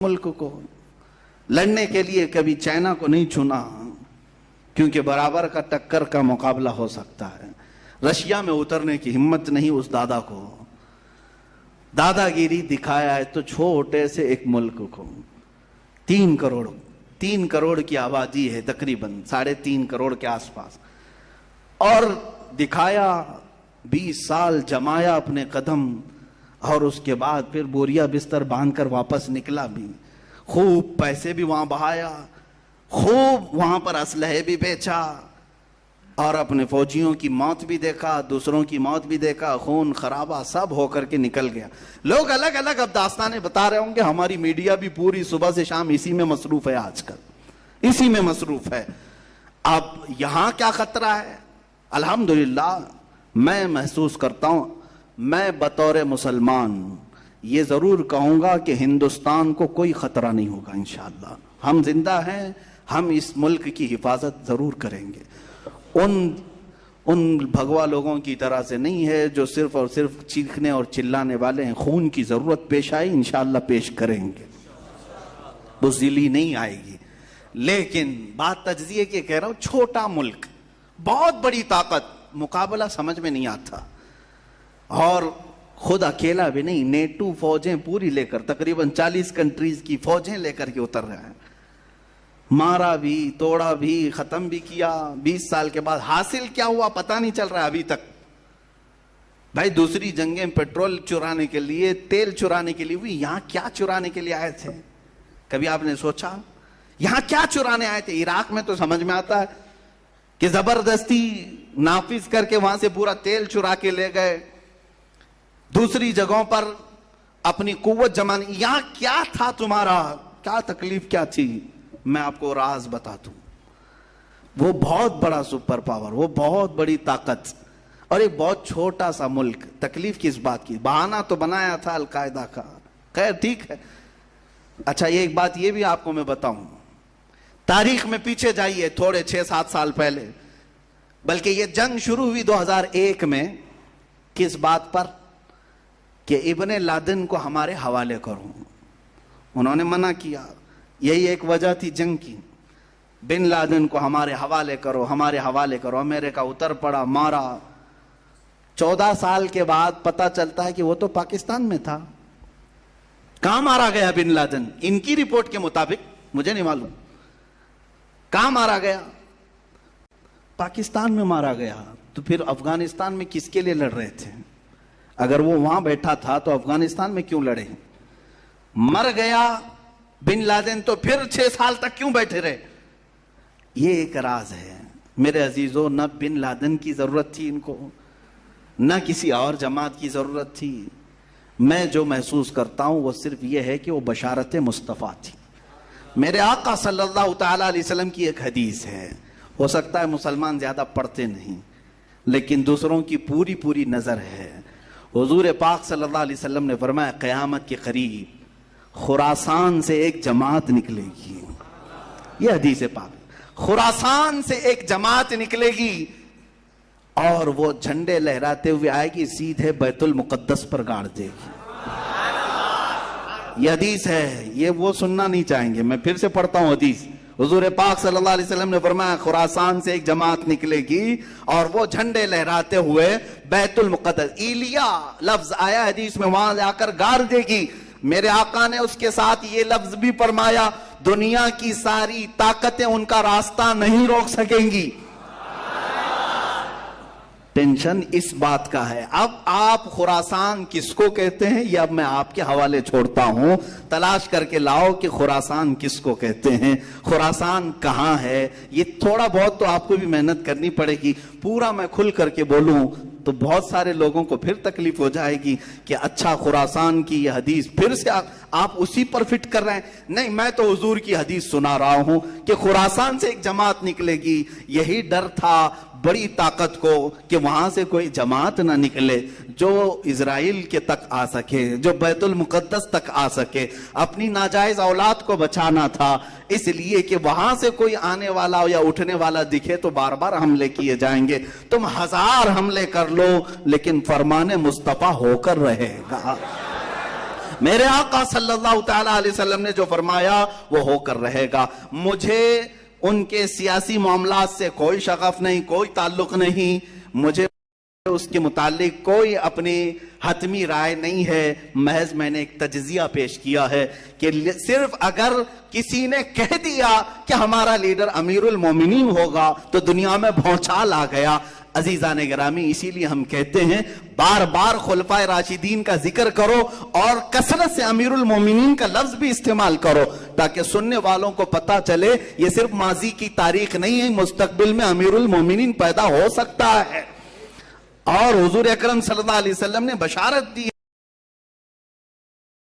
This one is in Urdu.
ملک کو لڑنے کے لیے کبھی چائنا کو نہیں چنا کیونکہ برابر کا ٹکر کا مقابلہ ہو سکتا ہے. رشیا میں اترنے کی ہمت نہیں اس دادا کو. دادا گیری دکھایا ہے تو چھوٹے سے ایک ملک کو 3 کروڑ کی آبادی ہے تقریباً 3.5 کروڑ کے آس پاس, اور دکھایا 20 سال جمایا اپنے قدم, اور اس کے بعد پھر بوریا بستر باندھ کر واپس نکلا بھی. خوب پیسے بھی وہاں بہایا, خوب وہاں پر اسلحے بھی بیچا, اور اپنے فوجیوں کی موت بھی دیکھا, دوسروں کی موت بھی دیکھا, خون خرابہ سب ہو کر کے نکل گیا. لوگ الگ الگ اب داستانیں بتا رہے ہوں گے, ہماری میڈیا بھی پوری صبح سے شام اسی میں مصروف ہے, آج کل اسی میں مصروف ہے. اب یہاں کیا خطرہ ہے؟ الحمدللہ میں محسوس کرتا ہوں, میں بطور مسلمان یہ ضرور کہوں گا کہ ہندوستان کو کوئی خطرہ نہیں ہوگا انشاءاللہ. ہم زندہ ہیں, ہم اس ملک کی حفاظت ضرور کریں گے. ان بھگوا لوگوں کی طرح سے نہیں ہے جو صرف اور صرف چیخنے اور چلانے والے ہیں. خون کی ضرورت پیش آئی انشاءاللہ پیش کریں گے, بزدلی نہیں آئے گی. لیکن بات تجزیے کی کہہ رہا ہوں, چھوٹا ملک بہت بڑی طاقت, مقابلہ سمجھ میں نہیں آتا. اور خود اکیلا بھی نہیں, نیٹو فوجیں پوری لے کر تقریباً 40 کنٹریز کی فوجیں لے کر کے اتر رہے ہیں. مارا بھی, توڑا بھی, ختم بھی کیا. 20 سال کے بعد حاصل کیا ہوا پتہ نہیں چل رہا ابھی تک. بھائی دوسری جنگیں پیٹرول چرانے کے لیے, تیل چرانے کے لیے ہوئی, یہاں کیا چرانے کے لیے آئے تھے؟ کبھی آپ نے سوچا یہاں کیا چرانے آئے تھے؟ عراق میں تو سمجھ میں آتا ہے کہ زبردستی نافذ کر کے وہاں سے پورا تیل چرا کے لے گئے. دوسری جگہوں پر اپنی قوت جمانے. یہاں کیا تھا تمہارا, کیا تکلیف کیا تھی؟ میں آپ کو راز بتا دوں. وہ بہت بڑا سپر پاور, وہ بہت بڑی طاقت, اور ایک بہت چھوٹا سا ملک. تکلیف کس بات کی؟ بہانہ تو بنایا تھا القاعدہ کا, خیر ٹھیک ہے. اچھا ایک بات یہ بھی آپ کو میں بتاؤں, تاریخ میں پیچھے جائیے تھوڑے 6-7 سال پہلے, بلکہ یہ جنگ شروع ہوئی 2001 میں. کس بات پر؟ کہ ابن لادن کو ہمارے حوالے کرو. انہوں نے منع کیا, یہی ایک وجہ تھی جنگ کی. بن لادن کو ہمارے حوالے کرو, ہمارے حوالے کرو. امریکہ اتر پڑا, مارا. 14 سال کے بعد پتہ چلتا ہے کہ وہ تو پاکستان میں تھا. کہاں مارا گیا بن لادن؟ ان کی رپورٹ کے مطابق, مجھے نہیں معلوم کہاں مارا گیا. پاکستان میں مارا گیا. تو پھر افغانستان میں کس کے لیے لڑ رہے تھے؟ اگر وہ وہاں بیٹھا تھا تو افغانستان میں کیوں لڑے؟ مر گیا بن لادن تو پھر 6 سال تک کیوں بیٹھے رہے؟ یہ ایک راز ہے میرے عزیزو. نہ بن لادن کی ضرورت تھی ان کو, نہ کسی اور جماعت کی ضرورت تھی. میں جو محسوس کرتا ہوں وہ صرف یہ ہے کہ وہ بشارت مصطفیٰ تھی. میرے آقا صلی اللہ تعالیٰ علیہ وسلم کی ایک حدیث ہے, ہو سکتا ہے مسلمان زیادہ پڑھتے نہیں لیکن دوسروں کی پوری نظر ہے. حضور پاک صلی اللہ علیہ وسلم نے فرمایا قیامت کے قریب خراسان سے ایک جماعت نکلے گی. یہ حدیث پاک, خراسان سے ایک جماعت نکلے گی اور وہ جھنڈے لہراتے ہوئے آئے گی, سیدھے بیت المقدس پر گاڑ دے گی. یہ حدیث ہے, یہ وہ سننا نہیں چاہیں گے. میں پھر سے پڑھتا ہوں حدیث. حضور پاک صلی اللہ علیہ وسلم نے فرمایا خراسان سے ایک جماعت نکلے گی اور وہ جھنڈے لہراتے ہوئے بیت المقدس, ایلیا لفظ آیا حدیث میں, وہاں جا کر گاڑ دے گی. میرے آقا نے اس کے ساتھ یہ لفظ بھی فرمایا دنیا کی ساری طاقتیں ان کا راستہ نہیں روک سکیں گی. ٹینشن اس بات کا ہے. اب آپ خراسان کس کو کہتے ہیں یہ اب میں آپ کے حوالے چھوڑتا ہوں, تلاش کر کے لاؤ کہ خراسان کس کو کہتے ہیں, خراسان کہاں ہے. یہ تھوڑا بہت تو آپ کو بھی محنت کرنی پڑے گی. پورا میں کھل کر کے بولوں تو بہت سارے لوگوں کو پھر تکلیف ہو جائے گی کہ اچھا خراسان کی یہ حدیث پھر سے آپ اسی پر فٹ کر رہے ہیں. نہیں, میں تو حضور کی حدیث سنا رہا ہوں کہ خراسان سے ایک جماعت نکلے گی. یہی ڈر تھا بڑی طاقت کو کہ وہاں سے کوئی جماعت نہ نکلے جو اسرائیل کے تک آ سکے, جو بیت المقدس تک آ سکے. اپنی ناجائز اولاد کو بچانا تھا, اس لیے کہ وہاں سے کوئی آنے والا یا اٹھنے والا دکھے تو بار بار حملے کیے جائیں گے. تم 1000 حملے کر لو لیکن فرمان مصطفیٰ ہو کر رہے گا. میرے آقا صلی اللہ تعالی علیہ وسلم نے جو فرمایا وہ ہو کر رہے گا. مجھے ان کے سیاسی معاملات سے کوئی شغف نہیں، کوئی تعلق نہیں، مجھے اس کے متعلق کوئی اپنی حتمی رائے نہیں ہے. محض میں نے ایک تجزیہ پیش کیا ہے کہ صرف اگر کسی نے کہہ دیا کہ ہمارا لیڈر امیر المومنین ہوگا تو دنیا میں بھونچال آ گیا. عزیزان گرامی، اسی لیے ہم کہتے ہیں بار بار خلفائے راشدین کا ذکر کرو اور کثرت سے امیر المومنین کا لفظ بھی استعمال کرو تاکہ سننے والوں کو پتا چلے یہ صرف ماضی کی تاریخ نہیں ہے، مستقبل میں امیر المومنین پیدا ہو سکتا ہے. اور حضور اکرم صلی اللہ علیہ وسلم نے بشارت دی